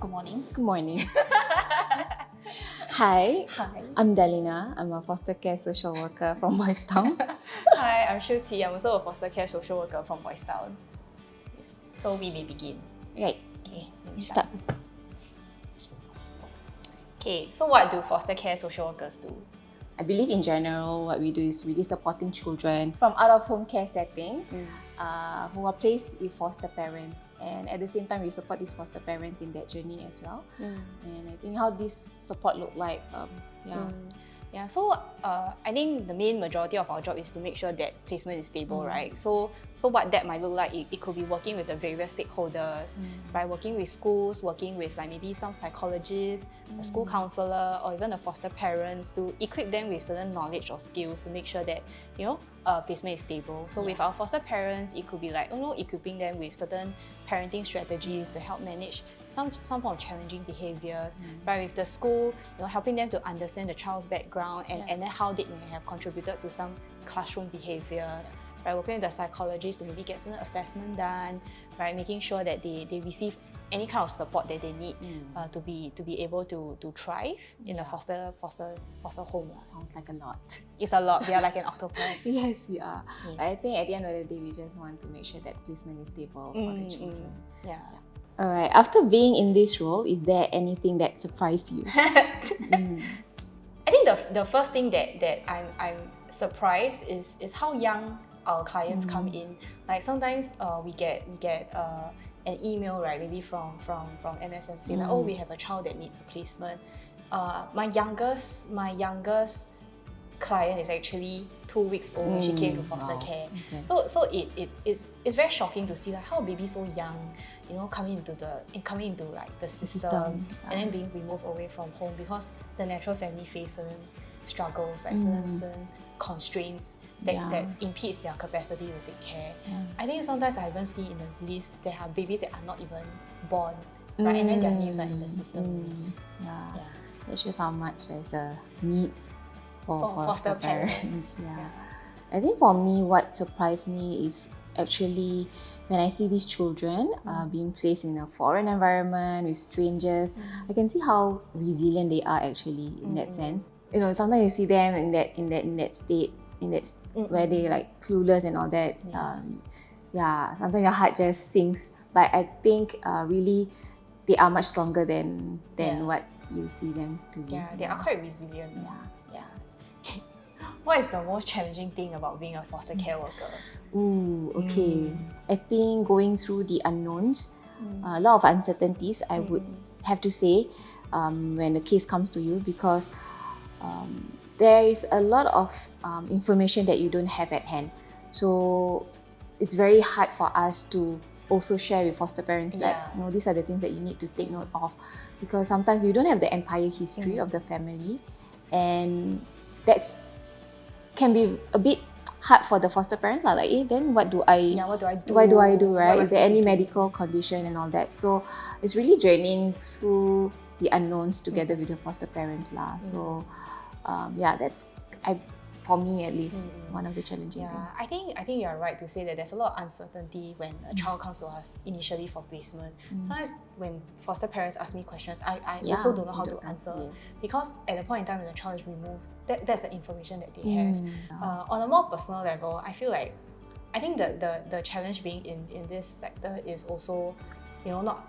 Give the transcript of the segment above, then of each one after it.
Good morning. Good morning. Hi, Hi. I'm Dalina. I'm a foster care social worker from Boys Town. Hi, I'm Shuqi. I'm also a foster care social worker from Boys Town. Yes. So we may begin. Right, Okay, let me you start. start. Okay, so what do foster care social workers do? I believe in general, what we do is really supporting children from out-of-home care setting who are placed with foster parents. And at the same time, we support these foster parents in that journey as well. And I think how this support look like, Yeah, so I think the main majority of our job is to make sure that placement is stable, right? So what that might look like, it could be working with the various stakeholders, right? Working with schools, working with like maybe some psychologists, a school counselor, or even the foster parents to equip them with certain knowledge or skills to make sure that, placement is stable. So with our foster parents, it could be like, equipping them with certain parenting strategies to help manage some form of challenging behaviors, right? With the school, helping them to understand the child's background and then how they may have contributed to some classroom behaviors, right? Working with the psychologist to maybe get some assessment done, right? Making sure that they receive any kind of support that they need to be able to thrive in a foster home. Sounds like a lot. It's a lot. We are like an octopus. Yes, we are. Yes. I think at the end of the day, we just want to make sure that placement is stable for the children. Yeah. All right. After being in this role, is there anything that surprised you? I think the first thing that I'm surprised is how young our clients come in. Like sometimes we get an email, right, maybe from MS and say like, oh, we have a child that needs a placement. My youngest client is actually 2 weeks old when she came to foster care. Okay. So it's very shocking to see like how a baby so young, coming into like the system and then being removed away from home because the natural family face certain struggles, like certain constraints that impedes their capacity to take care. I think sometimes I even see in the list there are babies that are not even born, right? And then their names are in the system. That shows how much there's a need for foster parents. I think for me, what surprised me is actually when I see these children being placed in a foreign environment with strangers, I can see how resilient they are actually in that sense. Sometimes you see them in that state, where they like clueless and all that. Sometimes your heart just sinks. But I think really they are much stronger than what you see them to be. Yeah, they are quite resilient. What is the most challenging thing about being a foster care worker? I think going through the unknowns, a lot of uncertainties, I would have to say, when the case comes to you, because there is a lot of information that you don't have at hand. So it's very hard for us to also share with foster parents these are the things that you need to take note of, because sometimes you don't have the entire history of the family, and that's can be a bit hard for the foster parents. Like, then what do I do? What do I do, right? Is there any medical condition and all that? So it's really journeying through the unknowns together with the foster parents. So that's for me at least, one of the challenging things. I think you're right to say that there's a lot of uncertainty when a child comes to us initially for placement. Sometimes when foster parents ask me questions, I also don't know how to answer, because at the point in time when the child is removed, that's the information that they have. On a more personal level, I think the challenge being in this sector is also, not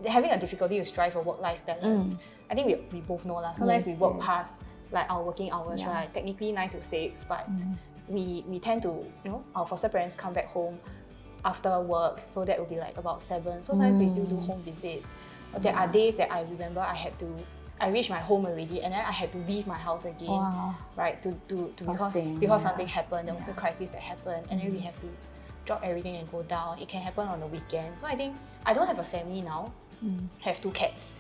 having a difficulty to strive for work-life balance. I think we both know that sometimes we work past like our working hours, right? Technically 9 to 6, but we tend to, our foster parents come back home after work, so that will be like about 7. Sometimes we still do home visits. There are days that I remember I reached my home already and then I had to leave my house again, right? Because something happened, there was a crisis that happened, and then we have to drop everything and go down. It can happen on the weekend. So I think I don't have a family now. I have 2 cats.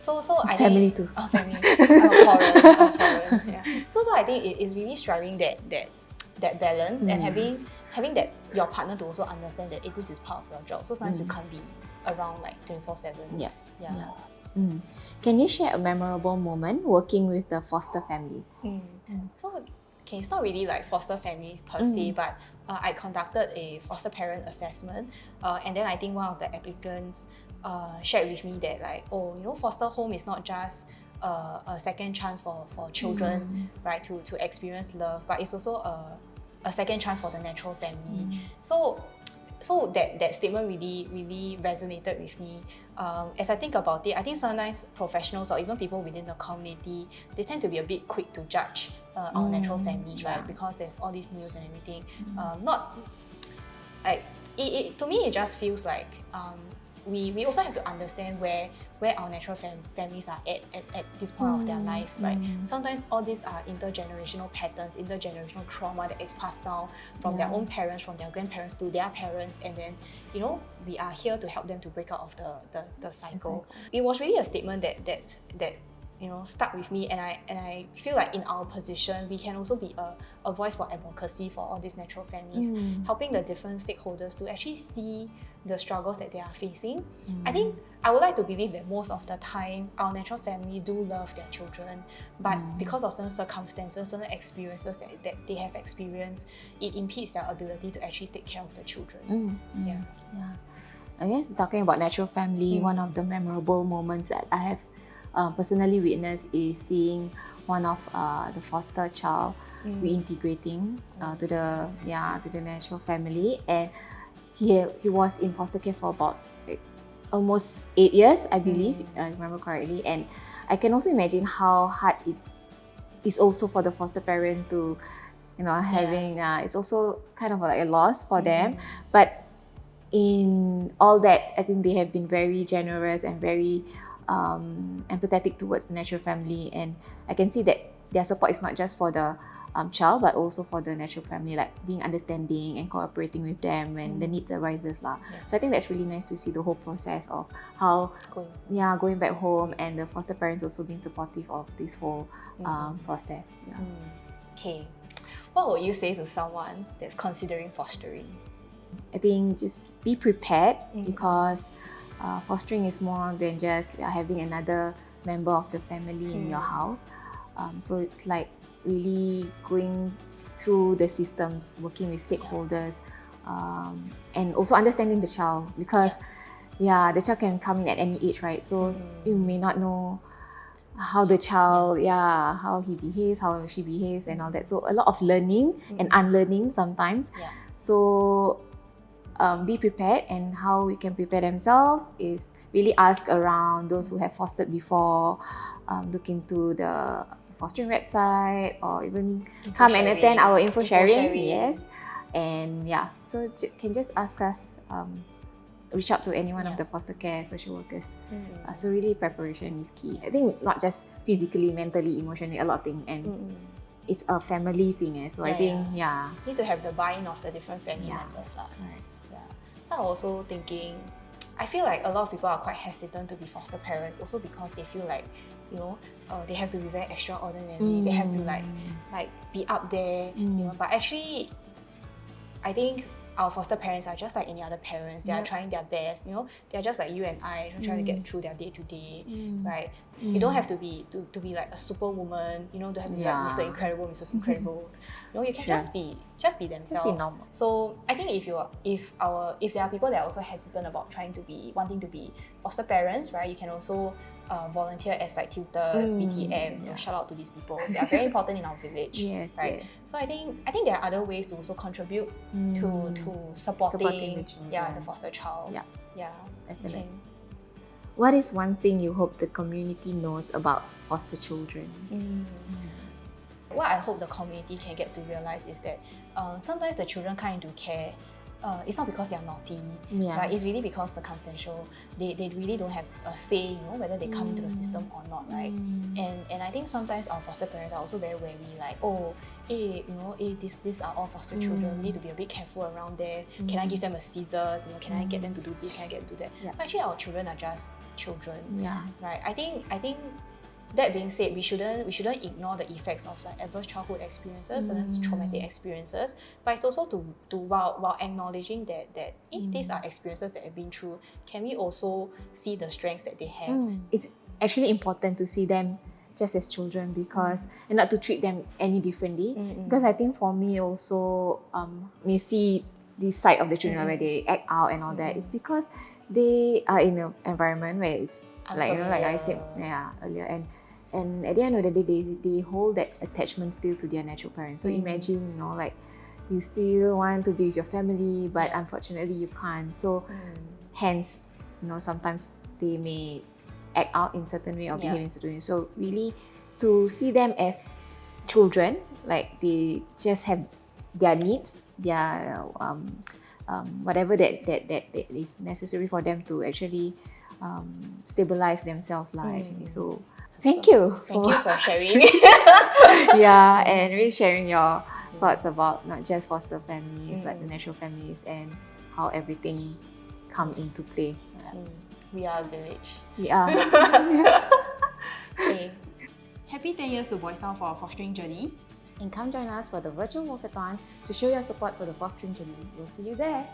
So I family think, too. Family. I'm a foreign. Yeah. So I think it is really striving that balance and having that your partner to also understand that this is part of your job. So sometimes you can't be around like 24/7. Can you share a memorable moment working with the foster families? So, it's not really like foster families per se, but I conducted a foster parent assessment, and then I think one of the applicants shared with me that like, oh, you know, foster home is not just a second chance for children, right, to experience love, but it's also a second chance for the natural family. So that statement really resonated with me. As I think about it, I think sometimes professionals or even people within the community, they tend to be a bit quick to judge our natural families, right? Because there's all these news and everything. Not like to me, it just feels like we also have to understand where our natural families are at this point of their life, right? Sometimes all these are intergenerational patterns, intergenerational trauma that is passed down from their own parents, from their grandparents to their parents, and then, you know, we are here to help them to break out of the cycle. It was really a statement that you know, stuck with me, and I feel like in our position we can also be a voice for advocacy for all these natural families, helping the different stakeholders to actually see the struggles that they are facing. I think I would like to believe that most of the time our natural family do love their children, but because of certain circumstances, certain experiences that they have experienced, it impedes their ability to actually take care of the children. Yeah. I guess talking about natural family, one of the memorable moments that I have personally witnessed is seeing one of the foster child reintegrating to the natural family, and he was in foster care for about almost 8 years, I believe, if I remember correctly. And I can also imagine how hard it is also for the foster parent to, you know, having it's also kind of like a loss for them. But in all that, I think they have been very generous and very empathetic towards the natural family, and I can see that their support is not just for the child, but also for the natural family, like being understanding and cooperating with them when the needs arises . So I think that's really nice to see the whole process of how going back home, and the foster parents also being supportive of this whole process. Okay, what would you say to someone that's considering fostering? I think just be prepared, because fostering is more than just having another member of the family in your house. So it's like really going through the systems, working with stakeholders, and also understanding the child, because the child can come in at any age, right? So you may not know how the child, how he behaves, how she behaves, and all that. So a lot of learning and unlearning sometimes. So be prepared, and how we can prepare themselves is really ask around those who have fostered before, look into the fostering website, or even come and attend our info sharing. Yes, and so can just ask us, reach out to any one of the foster care social workers. So really preparation is key. I think not just physically, mentally, emotionally, a lot of things, and it's a family thing. So I think need to have the buy-in of the different family members. I'm also thinking, I feel like a lot of people are quite hesitant to be foster parents, also because they feel like, you know, they have to be very extraordinary. They have to like be up there, you know. But actually, I think our foster parents are just like any other parents. They are trying their best, you know. They are just like you and I, trying to get through their day-to-day, right? You don't have to be like a superwoman, you know. Don't have to be like Mr. Incredible, Mrs. Incredibles. You know, you can just be themselves. Just be normal. So I think if there are people that are also hesitant about wanting to be foster parents, right? You can also volunteer as like tutors, BTMs. You know, shout out to these people. They are very important in our village, right? So I think there are other ways to also contribute to supporting the foster child. Definitely. Okay. What is one thing you hope the community knows about foster children? What I hope the community can get to realize is that sometimes the children come into care. It's not because they are naughty, right? It's really because circumstantial. They really don't have a say, you know, whether they come into the system or not, right? And I think sometimes our foster parents are also very wary, like, these are all foster children. We need to be a bit careful around there. Can I give them a scissors? You know, can I get them to do this? Can I get them to do that? But actually, our children are just children, right? I think that being said, we shouldn't ignore the effects of like adverse childhood experiences and traumatic experiences. But it's also to while acknowledging that if these are experiences that have been through, can we also see the strengths that they have? It's actually important to see them just as children, because and not to treat them any differently. Because I think for me also, may see this side of the children where they act out and all that. It's because they are in an environment where it's like I said earlier, and at the end of the day, they hold that attachment still to their natural parents. So imagine, like you still want to be with your family, but unfortunately you can't. So hence, sometimes they may act out in certain way or behave in certain way. So really, to see them as children, like they just have their needs, their whatever that is necessary for them to actually stabilize themselves actually. So thank you for sharing. And really sharing your thoughts about not just foster families but the natural families and how everything come into play. We are a village. We are. Okay. Happy 10 years to Boys Town for our fostering journey. And come join us for the virtual walkathon to show your support for the fostering journey. We'll see you there.